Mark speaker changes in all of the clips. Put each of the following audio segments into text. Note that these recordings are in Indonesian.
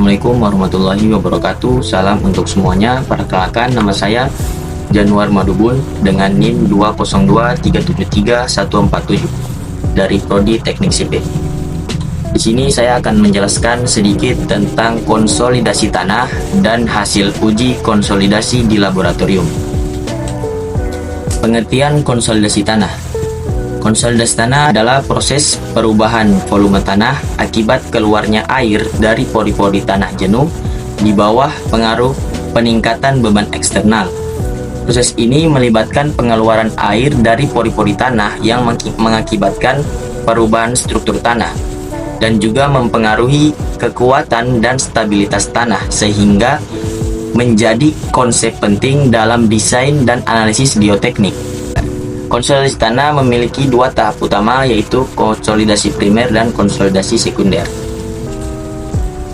Speaker 1: Assalamualaikum warahmatullahi wabarakatuh. Salam untuk semuanya. Perkenalkan, nama saya Januar Madubun dengan NIM 202373147 dari Prodi Teknik Sipil. Di sini saya akan menjelaskan sedikit tentang konsolidasi tanah dan hasil uji konsolidasi di laboratorium. Pengertian konsolidasi tanah. Konsolidasi tanah adalah proses perubahan volume tanah akibat keluarnya air dari pori-pori tanah jenuh di bawah pengaruh peningkatan beban eksternal. Proses ini melibatkan pengeluaran air dari pori-pori tanah yang mengakibatkan perubahan struktur tanah dan juga mempengaruhi kekuatan dan stabilitas tanah, sehingga menjadi konsep penting dalam desain dan analisis geoteknik. Konsolidasi tanah memiliki dua tahap utama, yaitu konsolidasi primer dan konsolidasi sekunder.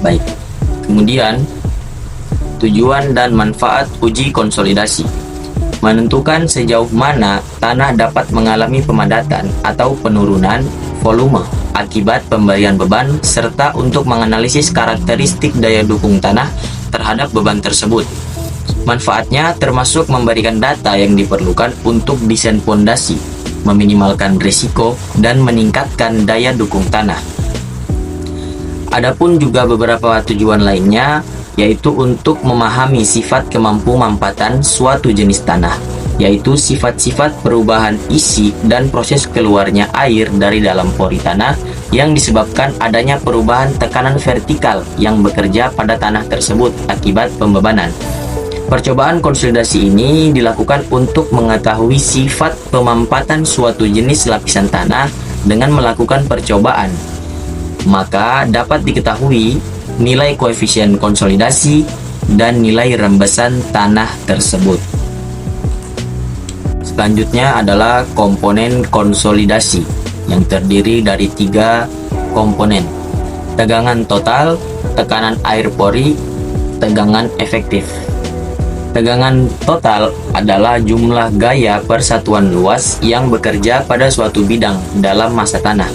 Speaker 1: Baik, kemudian tujuan dan manfaat uji konsolidasi. Menentukan sejauh mana tanah dapat mengalami pemadatan atau penurunan volume akibat pemberian beban, serta untuk menganalisis karakteristik daya dukung tanah terhadap beban tersebut. Manfaatnya termasuk memberikan data yang diperlukan untuk desain fondasi, meminimalkan risiko, dan meningkatkan daya dukung tanah. Adapun juga beberapa tujuan lainnya, yaitu untuk memahami sifat kemampu-mampatan suatu jenis tanah, yaitu sifat-sifat perubahan isi dan proses keluarnya air dari dalam pori tanah yang disebabkan adanya perubahan tekanan vertikal yang bekerja pada tanah tersebut akibat pembebanan. Percobaan konsolidasi ini dilakukan untuk mengetahui sifat pemampatan suatu jenis lapisan tanah dengan melakukan percobaan. Maka dapat diketahui nilai koefisien konsolidasi dan nilai rembesan tanah tersebut. Selanjutnya adalah komponen konsolidasi yang terdiri dari 3 komponen: tegangan total, tekanan air pori, tegangan efektif. Tegangan total adalah jumlah gaya persatuan luas yang bekerja pada suatu bidang dalam massa tanah.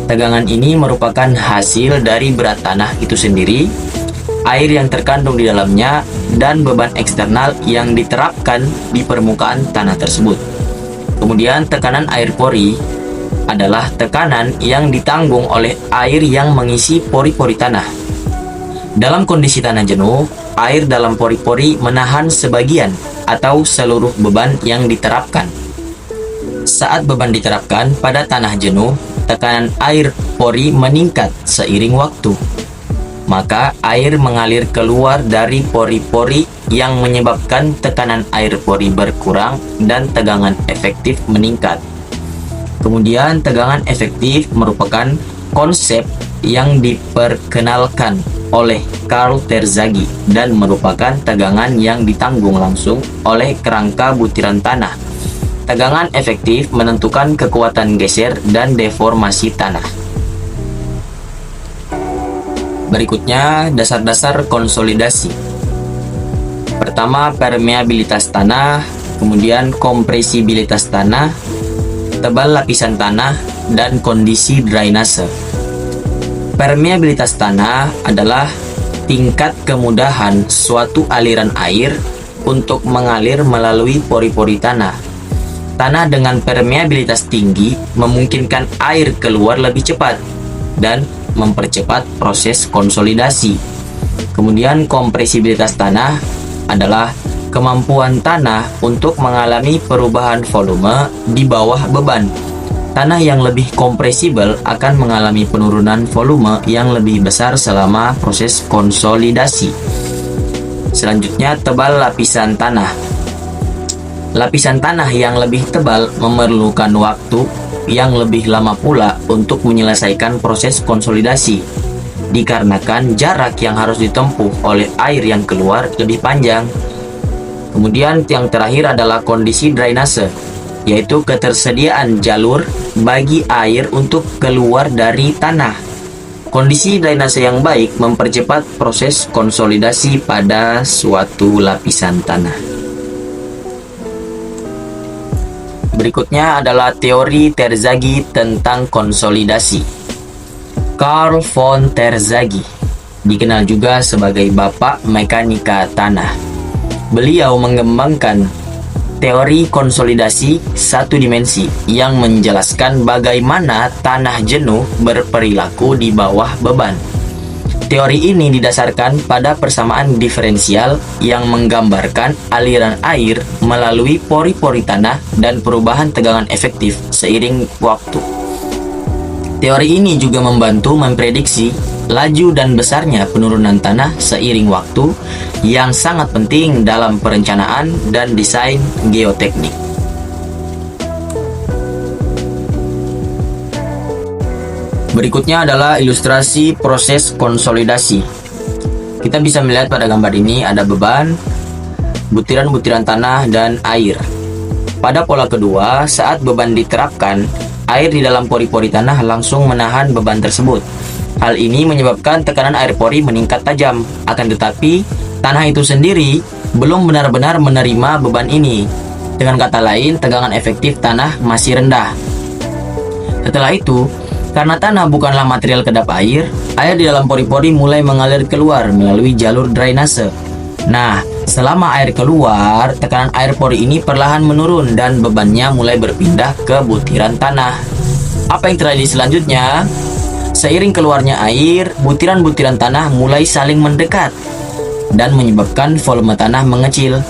Speaker 1: Tegangan ini merupakan hasil dari berat tanah itu sendiri, air yang terkandung di dalamnya, dan beban eksternal yang diterapkan di permukaan tanah tersebut. Kemudian tekanan air pori adalah tekanan yang ditanggung oleh air yang mengisi pori-pori tanah. Dalam kondisi tanah jenuh, air dalam pori-pori menahan sebagian atau seluruh beban yang diterapkan. Saat beban diterapkan pada tanah jenuh, tekanan air pori meningkat seiring waktu. Maka air mengalir keluar dari pori-pori yang menyebabkan tekanan air pori berkurang dan tegangan efektif meningkat. Kemudian tegangan efektif merupakan konsep yang diperkenalkan oleh Carl Terzaghi dan merupakan tegangan yang ditanggung langsung oleh kerangka butiran tanah. Tegangan efektif menentukan kekuatan geser dan deformasi tanah. Berikutnya, dasar-dasar konsolidasi. Pertama, permeabilitas tanah, kemudian kompresibilitas tanah, tebal lapisan tanah, dan kondisi drainase. Permeabilitas tanah adalah tingkat kemudahan suatu aliran air untuk mengalir melalui pori-pori tanah. Tanah dengan permeabilitas tinggi memungkinkan air keluar lebih cepat dan mempercepat proses konsolidasi. Kemudian kompresibilitas tanah adalah kemampuan tanah untuk mengalami perubahan volume di bawah beban. Tanah yang lebih kompresibel akan mengalami penurunan volume yang lebih besar selama proses konsolidasi. Selanjutnya, tebal lapisan tanah. Lapisan tanah yang lebih tebal memerlukan waktu yang lebih lama pula untuk menyelesaikan proses konsolidasi, dikarenakan jarak yang harus ditempuh oleh air yang keluar lebih panjang. Kemudian yang terakhir adalah kondisi drainase, yaitu ketersediaan jalur bagi air untuk keluar dari tanah. Kondisi drainase yang baik mempercepat proses konsolidasi pada suatu lapisan tanah. Berikutnya adalah teori Terzaghi tentang konsolidasi. Carl von Terzaghi dikenal juga sebagai Bapak Mekanika Tanah. Beliau mengembangkan teori konsolidasi satu dimensi yang menjelaskan bagaimana tanah jenuh berperilaku di bawah beban. Teori ini didasarkan pada persamaan diferensial yang menggambarkan aliran air melalui pori-pori tanah dan perubahan tegangan efektif seiring waktu. Teori ini juga membantu memprediksi laju dan besarnya penurunan tanah seiring waktu, yang sangat penting dalam perencanaan dan desain geoteknik. Berikutnya adalah ilustrasi proses konsolidasi. Kita bisa melihat pada gambar ini ada beban, butiran-butiran tanah, dan air. Pada pola kedua, saat beban diterapkan, air di dalam pori-pori tanah langsung menahan beban tersebut. Hal ini menyebabkan tekanan air pori meningkat tajam. Akan tetapi, tanah itu sendiri belum benar-benar menerima beban ini. Dengan kata lain, tegangan efektif tanah masih rendah. Setelah itu, karena tanah bukanlah material kedap air di dalam pori-pori mulai mengalir keluar melalui jalur drainase. Nah, selama air keluar, tekanan air pori ini perlahan menurun dan bebannya mulai berpindah ke butiran tanah. Apa yang terjadi selanjutnya? Seiring keluarnya air, butiran-butiran tanah mulai saling mendekat dan menyebabkan volume tanah mengecil.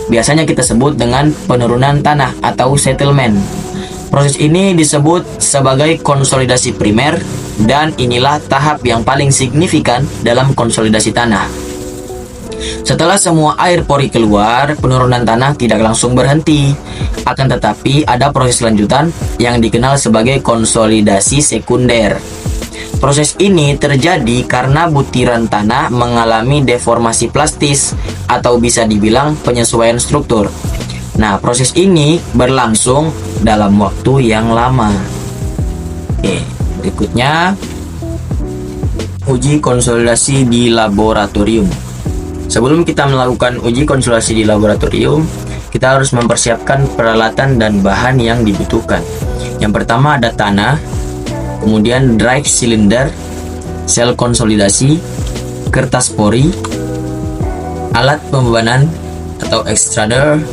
Speaker 1: Biasanya kita sebut dengan penurunan tanah atau settlement. Proses ini disebut sebagai konsolidasi primer, dan inilah tahap yang paling signifikan dalam konsolidasi tanah. Setelah semua air pori keluar, penurunan tanah tidak langsung berhenti. Akan tetapi ada proses lanjutan yang dikenal sebagai konsolidasi sekunder. Proses ini terjadi karena butiran tanah mengalami deformasi plastis atau bisa dibilang penyesuaian struktur. Nah, proses ini berlangsung dalam waktu yang lama. Oke, berikutnya uji konsolidasi di laboratorium. Sebelum kita melakukan uji konsolidasi di laboratorium, kita harus mempersiapkan peralatan dan bahan yang dibutuhkan. Yang pertama ada tanah, kemudian drive cylinder, sel konsolidasi, kertas pori, alat pembebanan atau extruder,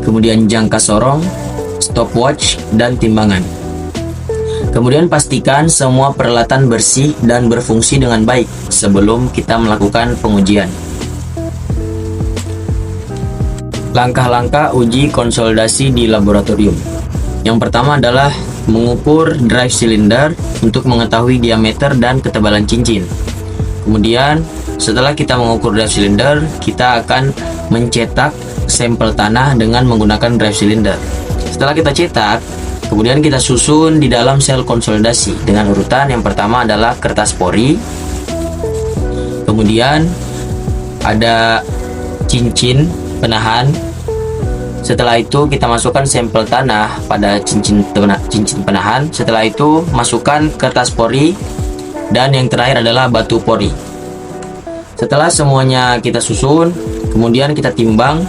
Speaker 1: kemudian jangka sorong, stopwatch, dan timbangan. Kemudian pastikan semua peralatan bersih dan berfungsi dengan baik sebelum kita melakukan pengujian. Langkah-langkah uji konsolidasi di laboratorium. Yang pertama adalah mengukur drive cylinder untuk mengetahui diameter dan ketebalan cincin. Kemudian setelah kita mengukur drive cylinder, kita akan mencetak sampel tanah dengan menggunakan drive cylinder. Setelah kita cetak, kemudian kita susun di dalam sel konsolidasi dengan urutan. Yang pertama adalah kertas pori, kemudian ada cincin penahan. Setelah itu kita masukkan sampel tanah pada cincin penahan. Setelah itu masukkan kertas pori, dan yang terakhir adalah batu pori. Setelah semuanya kita susun, kemudian kita timbang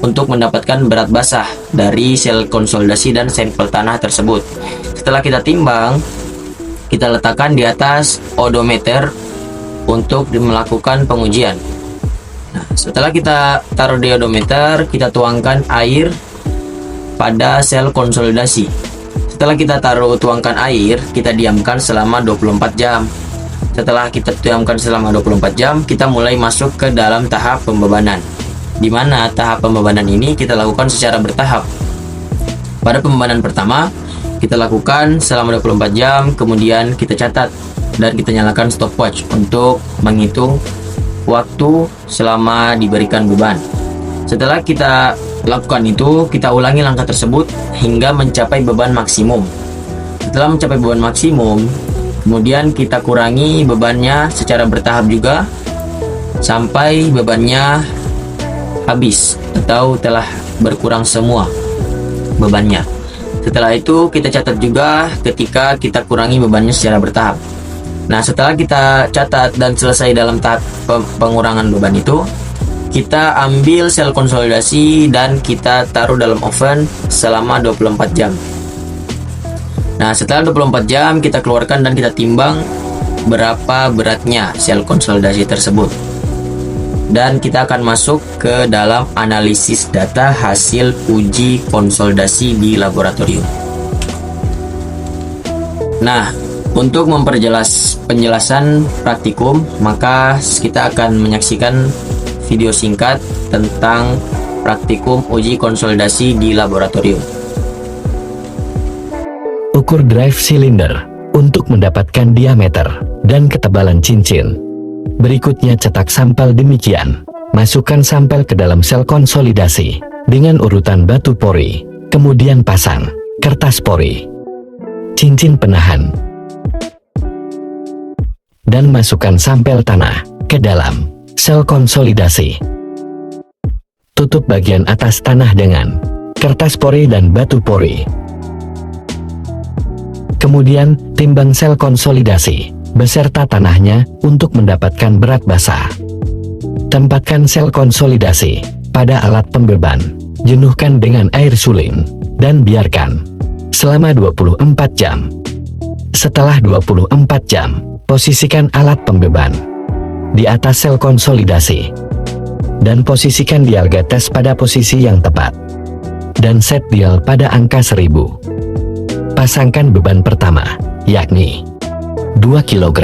Speaker 1: untuk mendapatkan berat basah dari sel konsolidasi dan sampel tanah tersebut. Setelah kita timbang, kita letakkan di atas odometer untuk melakukan pengujian. Nah, setelah kita taruh di odometer, kita tuangkan air pada sel konsolidasi. Setelah kita tuangkan air, kita diamkan selama 24 jam. Setelah kita diamkan selama 24 jam, kita mulai masuk ke dalam tahap pembebanan, di mana tahap pembebanan ini kita lakukan secara bertahap. Pada pembebanan pertama, kita lakukan selama 24 jam, kemudian kita catat dan kita nyalakan stopwatch untuk menghitung waktu selama diberikan beban. Setelah kita lakukan itu, kita ulangi langkah tersebut hingga mencapai beban maksimum. Setelah mencapai beban maksimum, kemudian kita kurangi bebannya secara bertahap juga sampai bebannya habis atau telah berkurang semua bebannya. Setelah itu kita catat juga ketika kita kurangi bebannya secara bertahap. Nah, setelah kita catat dan selesai dalam tahap pengurangan beban itu, kita ambil sel konsolidasi dan kita taruh dalam oven selama 24 jam. Nah, setelah 24 jam kita keluarkan dan kita timbang berapa beratnya sel konsolidasi tersebut. Dan kita akan masuk ke dalam analisis data hasil uji konsolidasi di laboratorium. Nah, untuk memperjelas penjelasan praktikum, maka kita akan menyaksikan video singkat tentang praktikum uji konsolidasi di laboratorium.
Speaker 2: Ukur drive cylinder untuk mendapatkan diameter dan ketebalan cincin. Berikutnya cetak sampel demikian. Masukkan sampel ke dalam sel konsolidasi dengan urutan batu pori. Kemudian pasang kertas pori, cincin penahan, dan masukkan sampel tanah ke dalam sel konsolidasi. Tutup bagian atas tanah dengan kertas pori dan batu pori. Kemudian timbang sel konsolidasi beserta tanahnya untuk mendapatkan berat basah. Tempatkan sel konsolidasi pada alat pembeban, jenuhkan dengan air suling, dan biarkan selama 24 jam. Setelah 24 jam, posisikan alat pembeban di atas sel konsolidasi dan posisikan dial getes pada posisi yang tepat dan set dial pada angka 1000. Pasangkan beban pertama, yakni 2 kg.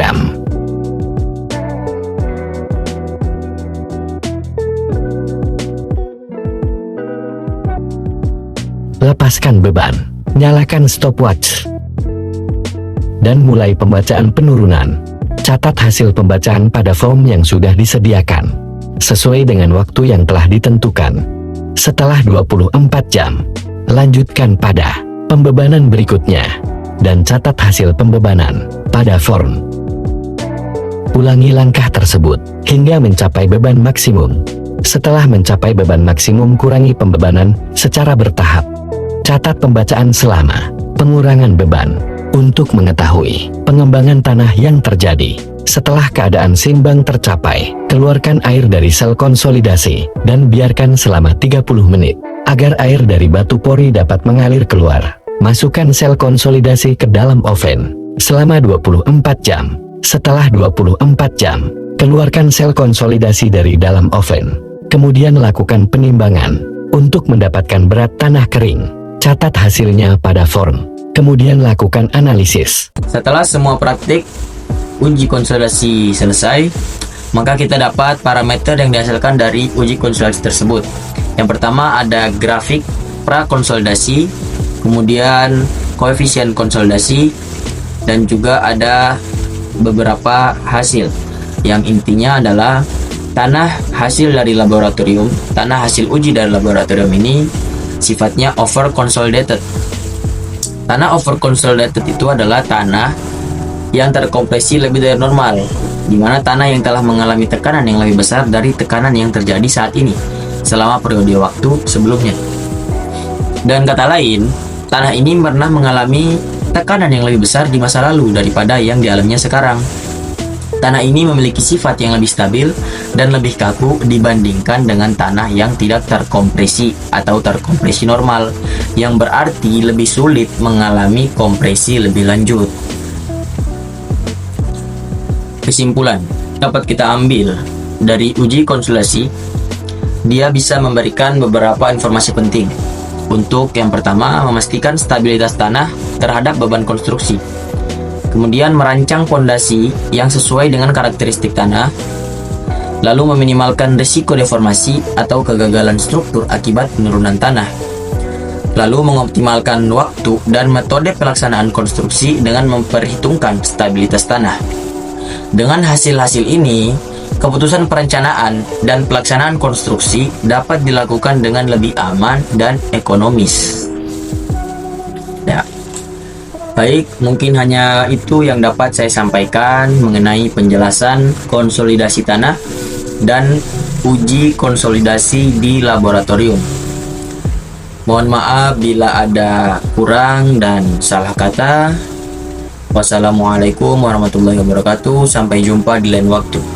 Speaker 2: Lepaskan beban, nyalakan stopwatch, dan mulai pembacaan penurunan. Catat hasil pembacaan pada form yang sudah disediakan, sesuai dengan waktu yang telah ditentukan. Setelah 24 jam, lanjutkan pada pembebanan berikutnya, dan catat hasil pembebanan pada form. Ulangi langkah tersebut hingga mencapai beban maksimum. Setelah mencapai beban maksimum, kurangi pembebanan secara bertahap. Catat pembacaan selama pengurangan beban untuk mengetahui pengembangan tanah yang terjadi. Setelah keadaan seimbang tercapai, keluarkan air dari sel konsolidasi dan biarkan selama 30 menit agar air dari batu pori dapat mengalir keluar. Masukkan sel konsolidasi ke dalam oven selama 24 jam. Setelah 24 jam, keluarkan sel konsolidasi dari dalam oven. Kemudian lakukan penimbangan untuk mendapatkan berat tanah kering. Catat hasilnya pada form. Kemudian lakukan analisis.
Speaker 1: Setelah semua praktik uji konsolidasi selesai, maka kita dapat parameter yang dihasilkan dari uji konsolidasi tersebut. Yang pertama ada grafik prakonsolidasi, kemudian koefisien konsolidasi, dan juga ada beberapa hasil yang intinya adalah tanah hasil dari laboratorium. Tanah hasil uji dari laboratorium ini sifatnya over consolidated. Tanah over consolidated itu adalah tanah yang terkompresi lebih dari normal, di mana tanah yang telah mengalami tekanan yang lebih besar dari tekanan yang terjadi saat ini selama periode waktu sebelumnya. Dan kata lain, tanah ini pernah mengalami tekanan yang lebih besar di masa lalu daripada yang dialaminya sekarang. Tanah ini memiliki sifat yang lebih stabil dan lebih kaku dibandingkan dengan tanah yang tidak terkompresi atau terkompresi normal, yang berarti lebih sulit mengalami kompresi lebih lanjut. Kesimpulan dapat kita ambil dari uji konsolidasi, dia bisa memberikan beberapa informasi penting. Untuk yang pertama, memastikan stabilitas tanah terhadap beban konstruksi. Kemudian merancang fondasi yang sesuai dengan karakteristik tanah, lalu meminimalkan risiko deformasi atau kegagalan struktur akibat penurunan tanah, lalu mengoptimalkan waktu dan metode pelaksanaan konstruksi dengan memperhitungkan stabilitas tanah. Dengan hasil-hasil ini, keputusan perencanaan dan pelaksanaan konstruksi dapat dilakukan dengan lebih aman dan ekonomis. Ya. Baik, mungkin hanya itu yang dapat saya sampaikan mengenai penjelasan konsolidasi tanah dan uji konsolidasi di laboratorium. Mohon maaf bila ada kurang dan salah kata. Wassalamualaikum warahmatullahi wabarakatuh. Sampai jumpa di lain waktu.